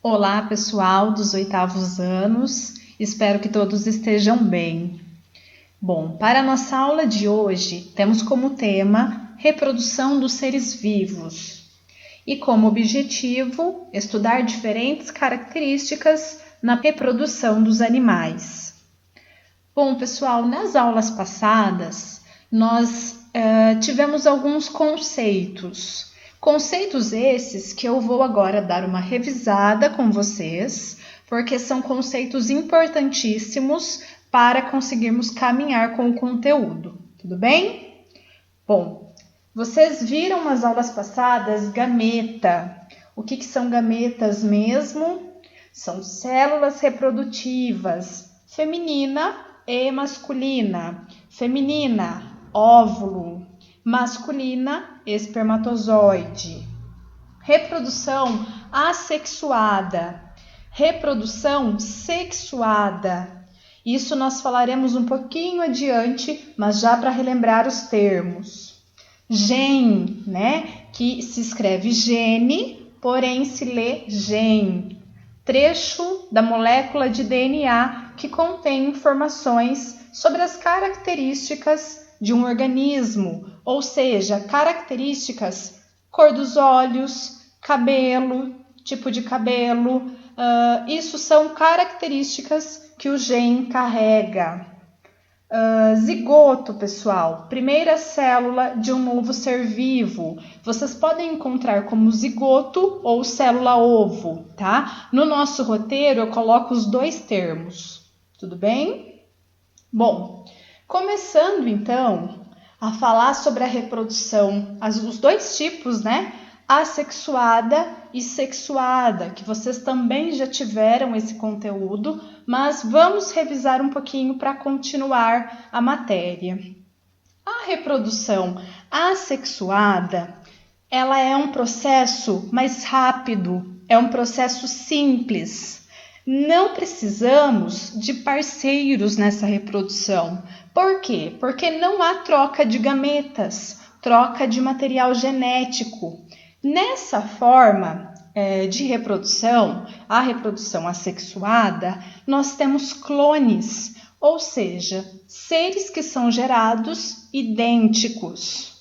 Olá, pessoal dos 8º anos, espero que todos estejam bem. Bom, para a nossa aula de hoje, temos como tema reprodução dos seres vivos e como objetivo estudar diferentes características na reprodução dos animais. Bom, pessoal, nas aulas passadas, nós tivemos alguns conceitos. Conceitos esses que eu vou agora dar uma revisada com vocês, porque são conceitos importantíssimos para conseguirmos caminhar com o conteúdo, tudo bem? Bom, vocês viram nas aulas passadas gameta. O que são gametas mesmo? São células reprodutivas, feminina e masculina. Feminina, óvulo. Masculina, espermatozoide. Reprodução assexuada, reprodução sexuada. Isso nós falaremos um pouquinho adiante, mas já para relembrar os termos. Gen, né? Que se escreve gene, porém se lê gen. Trecho da molécula de DNA que contém informações sobre as características de um organismo, ou seja, características, cor dos olhos, cabelo, tipo de cabelo, isso são características que o gene carrega. Zigoto, pessoal, primeira célula de um novo ser vivo. Vocês podem encontrar como zigoto ou célula-ovo, tá? No nosso roteiro eu coloco os dois termos, tudo bem? Bom, começando então a falar sobre a reprodução, os dois tipos, né? Assexuada e sexuada, que vocês também já tiveram esse conteúdo, mas vamos revisar um pouquinho para continuar a matéria. A reprodução assexuada, ela é um processo mais rápido, é um processo simples. Não precisamos de parceiros nessa reprodução. Por quê? Porque não há troca de gametas, troca de material genético. Nessa forma de reprodução, a reprodução assexuada, nós temos clones, ou seja, seres que são gerados idênticos.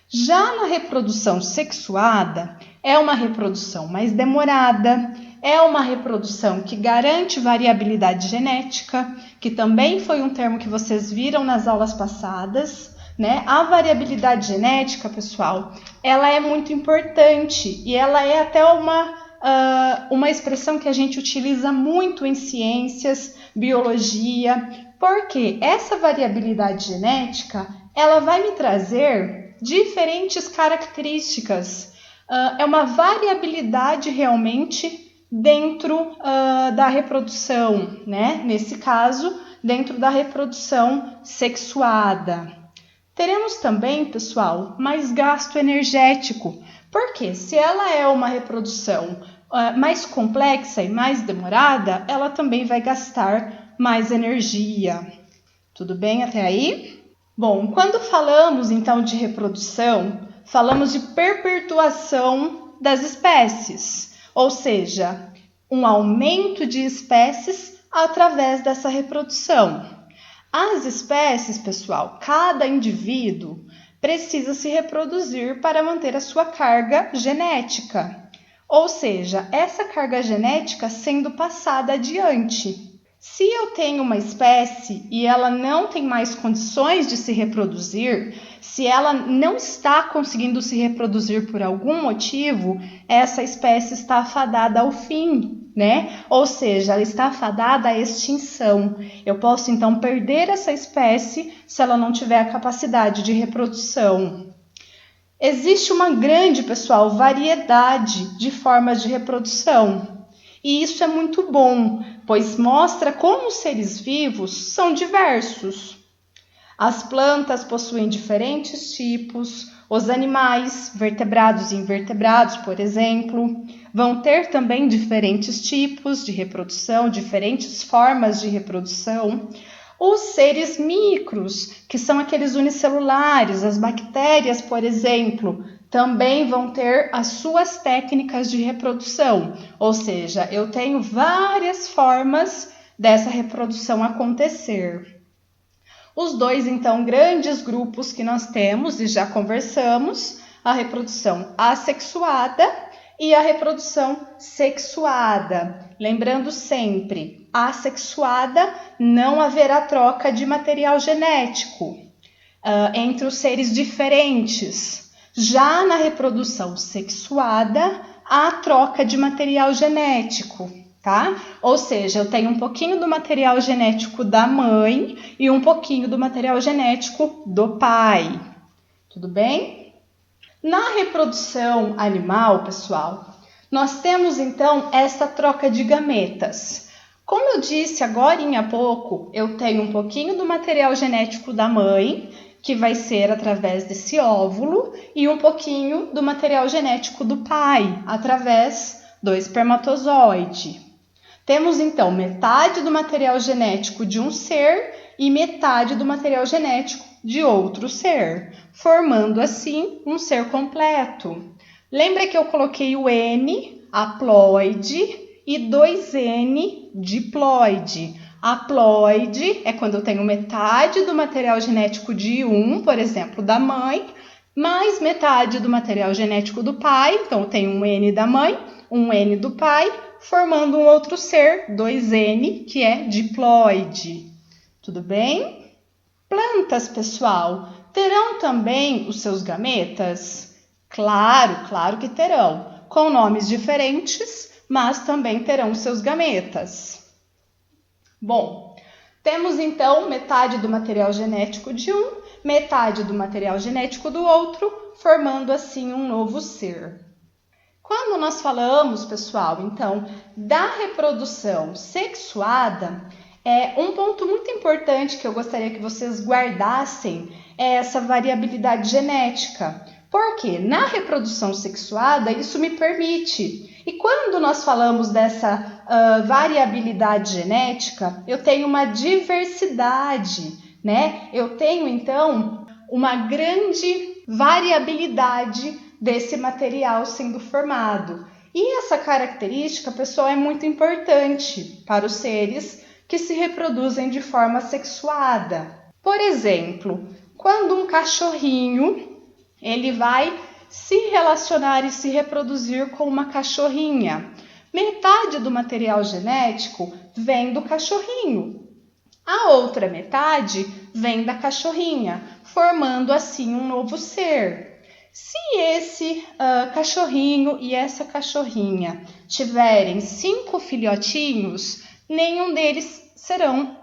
Já na reprodução sexuada, é uma reprodução mais demorada, é uma reprodução que garante variabilidade genética, que também foi um termo que vocês viram nas aulas passadas, né? A variabilidade genética, pessoal, ela é muito importante e ela é até uma expressão que a gente utiliza muito em ciências, biologia, porque essa variabilidade genética, ela vai me trazer diferentes características. É uma variabilidade realmente dentro da reprodução, né? Nesse caso, dentro da reprodução sexuada. Teremos também, pessoal, mais gasto energético, porque se ela é uma reprodução mais complexa e mais demorada, ela também vai gastar mais energia. Tudo bem até aí? Bom, quando falamos então de reprodução, falamos de perpetuação das espécies, ou seja, um aumento de espécies através dessa reprodução. As espécies, pessoal, cada indivíduo precisa se reproduzir para manter a sua carga genética, ou seja, essa carga genética sendo passada adiante. Se eu tenho uma espécie e ela não tem mais condições de se reproduzir, se ela não está conseguindo se reproduzir por algum motivo, essa espécie está fadada ao fim, né? Ou seja, ela está fadada à extinção. Eu posso então perder essa espécie se ela não tiver a capacidade de reprodução. Existe uma grande, pessoal, variedade de formas de reprodução. E isso é muito bom, pois mostra como os seres vivos são diversos. As plantas possuem diferentes tipos, os animais, vertebrados e invertebrados, por exemplo, vão ter também diferentes tipos de reprodução, diferentes formas de reprodução. Os seres micros, que são aqueles unicelulares, as bactérias, por exemplo, também vão ter as suas técnicas de reprodução, ou seja, eu tenho várias formas dessa reprodução acontecer. Os dois, então, grandes grupos que nós temos e já conversamos, a reprodução assexuada e a reprodução sexuada. Lembrando sempre, assexuada não haverá troca de material genético entre os seres diferentes. Já na reprodução sexuada, há troca de material genético, tá? Ou seja, eu tenho um pouquinho do material genético da mãe e um pouquinho do material genético do pai. Tudo bem? Na reprodução animal, pessoal, nós temos então essa troca de gametas. Como eu disse agora há pouco, eu tenho um pouquinho do material genético da mãe, que vai ser através desse óvulo, e um pouquinho do material genético do pai, através do espermatozoide. Temos então metade do material genético de um ser e metade do material genético de outro ser, formando assim um ser completo. Lembra que eu coloquei o N, haploide, e 2N, diploide. Haploide é quando eu tenho metade do material genético de um, por exemplo, da mãe, mais metade do material genético do pai, então eu tenho um N da mãe, um N do pai, formando um outro ser, 2N, que é diploide. Tudo bem? Plantas, pessoal, terão também os seus gametas? Claro que terão, com nomes diferentes, mas também terão os seus gametas. Bom, temos então metade do material genético de um, metade do material genético do outro, formando assim um novo ser. Quando nós falamos, pessoal, então, da reprodução sexuada, um ponto muito importante que eu gostaria que vocês guardassem é essa variabilidade genética. Porque na reprodução sexuada isso me permite. E quando nós falamos dessa variabilidade genética, eu tenho uma diversidade, né? Eu tenho então uma grande variabilidade desse material sendo formado. E essa característica, pessoal, é muito importante para os seres que se reproduzem de forma sexuada. Por exemplo, quando um cachorrinho ele vai se relacionar e se reproduzir com uma cachorrinha, metade do material genético vem do cachorrinho. A outra metade vem da cachorrinha, formando assim um novo ser. Se esse cachorrinho e essa cachorrinha tiverem 5 filhotinhos, nenhum deles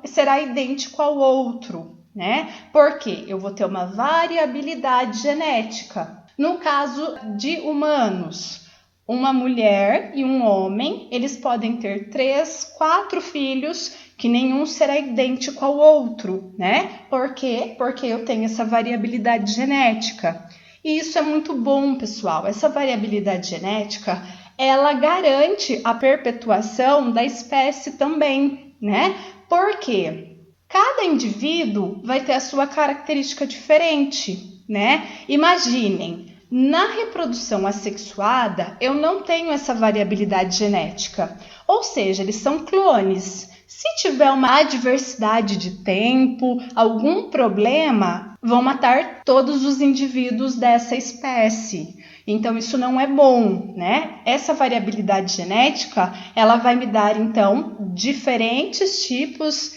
será idêntico ao outro, né? Porque eu vou ter uma variabilidade genética. No caso de humanos, uma mulher e um homem, eles podem ter 3, 4 filhos, que nenhum será idêntico ao outro, né? Por quê? Porque eu tenho essa variabilidade genética. E isso é muito bom, pessoal. Essa variabilidade genética, ela garante a perpetuação da espécie também, né? Por quê? Cada indivíduo vai ter a sua característica diferente, né? Imaginem, na reprodução assexuada, eu não tenho essa variabilidade genética, ou seja, eles são clones. Se tiver uma adversidade de tempo, algum problema, vão matar todos os indivíduos dessa espécie. Então, isso não é bom, né? Essa variabilidade genética, ela vai me dar, então, diferentes tipos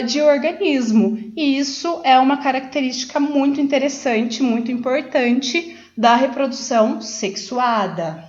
de organismo. E isso é uma característica muito interessante, muito importante da reprodução sexuada.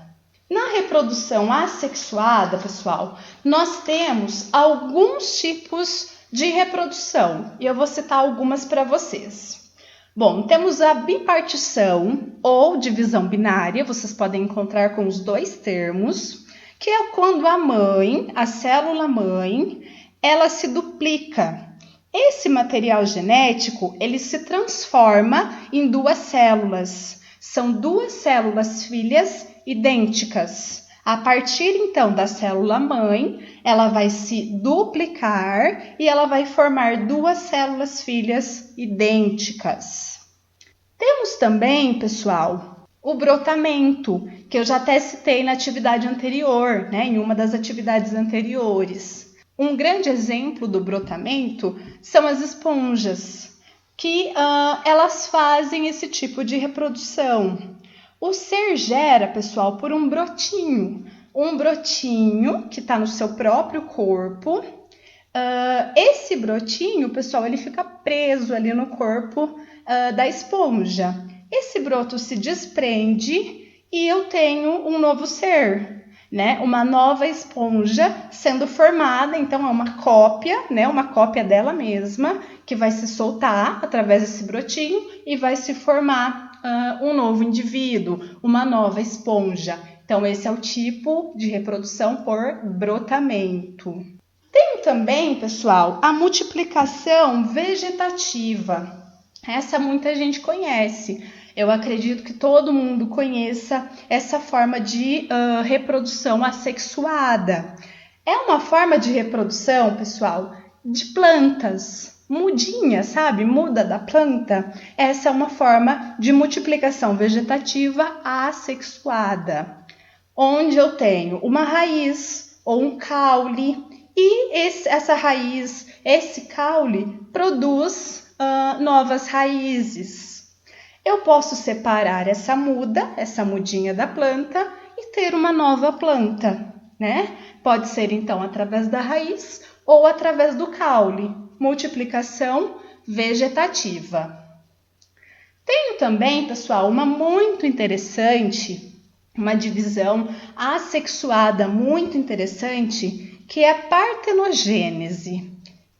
Na reprodução assexuada, pessoal, nós temos alguns tipos de reprodução e eu vou citar algumas para vocês. Bom, temos a bipartição ou divisão binária, vocês podem encontrar com os dois termos, que é quando a mãe, a célula mãe, ela se duplica. Esse material genético, ele se transforma em 2 células. São 2 células filhas idênticas. A partir, então, da célula mãe, ela vai se duplicar e ela vai formar 2 células filhas idênticas. Temos também, pessoal, o brotamento, que eu já até citei na atividade anterior, né, em uma das atividades anteriores. Um grande exemplo do brotamento são as esponjas, que elas fazem esse tipo de reprodução. O ser gera, pessoal, por um brotinho que está no seu próprio corpo. Esse brotinho, pessoal, ele fica preso ali no corpo da esponja. Esse broto se desprende e eu tenho um novo ser, né? Uma nova esponja sendo formada, então é uma cópia, né? Uma cópia dela mesma, que vai se soltar através desse brotinho e vai se formar um novo indivíduo, uma nova esponja. Então, esse é o tipo de reprodução por brotamento. Tem também, pessoal, a multiplicação vegetativa. Essa muita gente conhece. Eu acredito que todo mundo conheça essa forma de reprodução assexuada. É uma forma de reprodução, pessoal, de plantas. Mudinha, sabe? Muda da planta. Essa é uma forma de multiplicação vegetativa assexuada, onde eu tenho uma raiz ou um caule e essa raiz, esse caule, produz novas raízes. Eu posso separar essa mudinha da planta e ter uma nova planta, né? Pode ser então através da raiz ou através do caule. Multiplicação vegetativa. Tenho também, pessoal, uma muito interessante, uma divisão assexuada muito interessante, que é a partenogênese.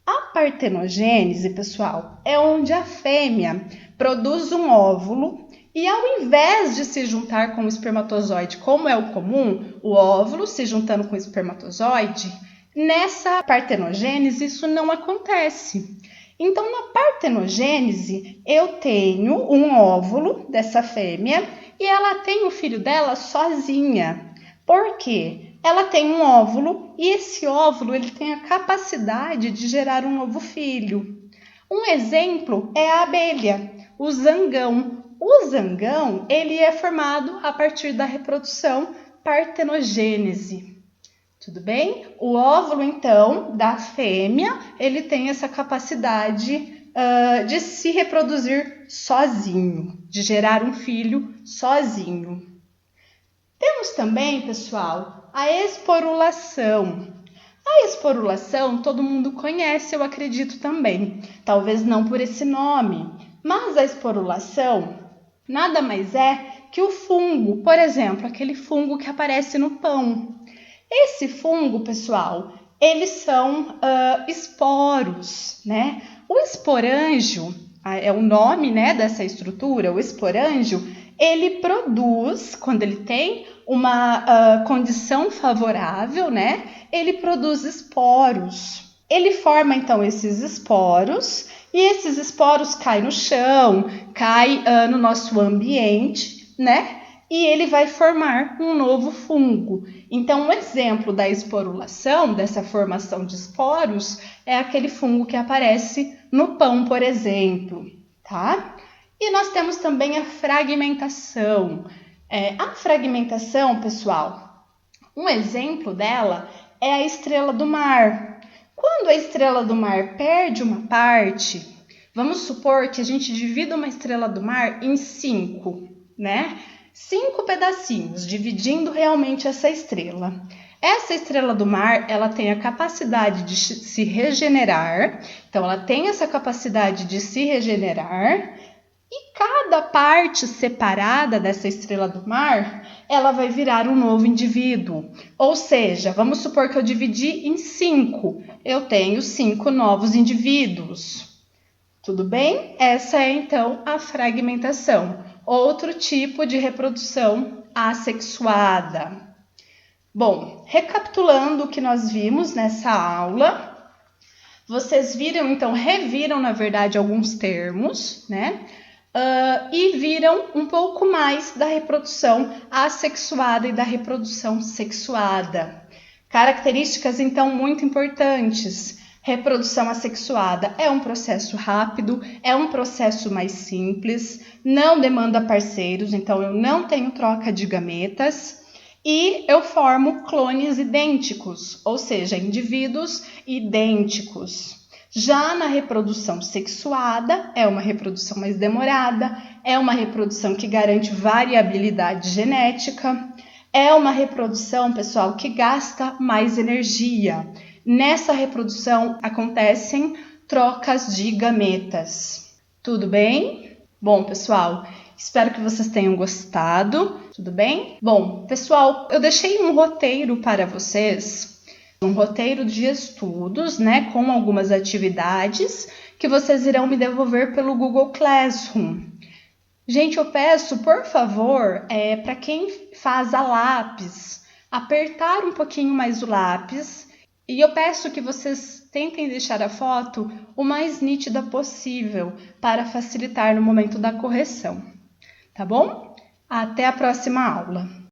A partenogênese, pessoal, é onde a fêmea produz um óvulo e ao invés de se juntar com o espermatozoide, como é o comum, o óvulo se juntando com o espermatozoide, nessa partenogênese isso não acontece. Então, na partenogênese, eu tenho um óvulo dessa fêmea e ela tem o filho dela sozinha. Por quê? Ela tem um óvulo e esse óvulo ele tem a capacidade de gerar um novo filho. Um exemplo é a abelha, o zangão. O zangão ele é formado a partir da reprodução partenogênese. Tudo bem? O óvulo, então, da fêmea, ele tem essa capacidade de se reproduzir sozinho, de gerar um filho sozinho. Temos também, pessoal, a esporulação. A esporulação todo mundo conhece, eu acredito também. Talvez não por esse nome, mas a esporulação nada mais é que o fungo, por exemplo, aquele fungo que aparece no pão. Esse fungo, pessoal, eles são esporos, né? O esporângio, é o nome, né, dessa estrutura, o esporângio, ele produz, quando ele tem uma condição favorável, né, ele produz esporos. Ele forma, então, esses esporos, e esses esporos caem no chão, caem no nosso ambiente, né? E ele vai formar um novo fungo. Então, um exemplo da esporulação, dessa formação de esporos, é aquele fungo que aparece no pão, por exemplo, tá? E nós temos também a fragmentação. A fragmentação, pessoal, um exemplo dela é a estrela do mar. Quando a estrela do mar perde uma parte, vamos supor que a gente divida uma estrela do mar em 5, né? 5 pedacinhos, dividindo realmente essa estrela. Essa estrela do mar, ela tem a capacidade de se regenerar, então ela tem essa capacidade de se regenerar, e cada parte separada dessa estrela do mar, ela vai virar um novo indivíduo. Ou seja, vamos supor que eu dividi em 5, eu tenho 5 novos indivíduos. Tudo bem? Essa é então a fragmentação. Outro tipo de reprodução assexuada. Bom, recapitulando o que nós vimos nessa aula, vocês viram, então, reviram, na verdade, alguns termos, né? E viram um pouco mais da reprodução assexuada e da reprodução sexuada. Características, então, muito importantes. Reprodução assexuada é um processo rápido, é um processo mais simples, não demanda parceiros, então eu não tenho troca de gametas e eu formo clones idênticos, ou seja, indivíduos idênticos. Já na reprodução sexuada, é uma reprodução mais demorada, é uma reprodução que garante variabilidade genética, é uma reprodução, pessoal, que gasta mais energia. Nessa reprodução acontecem trocas de gametas. Tudo bem? Bom, pessoal, espero que vocês tenham gostado. Tudo bem? Bom, pessoal, eu deixei um roteiro para vocês, um roteiro de estudos, né, com algumas atividades que vocês irão me devolver pelo Google Classroom. Gente, eu peço, por favor, para quem faz a lápis, apertar um pouquinho mais o lápis. E eu peço que vocês tentem deixar a foto o mais nítida possível para facilitar no momento da correção, tá bom? Até a próxima aula!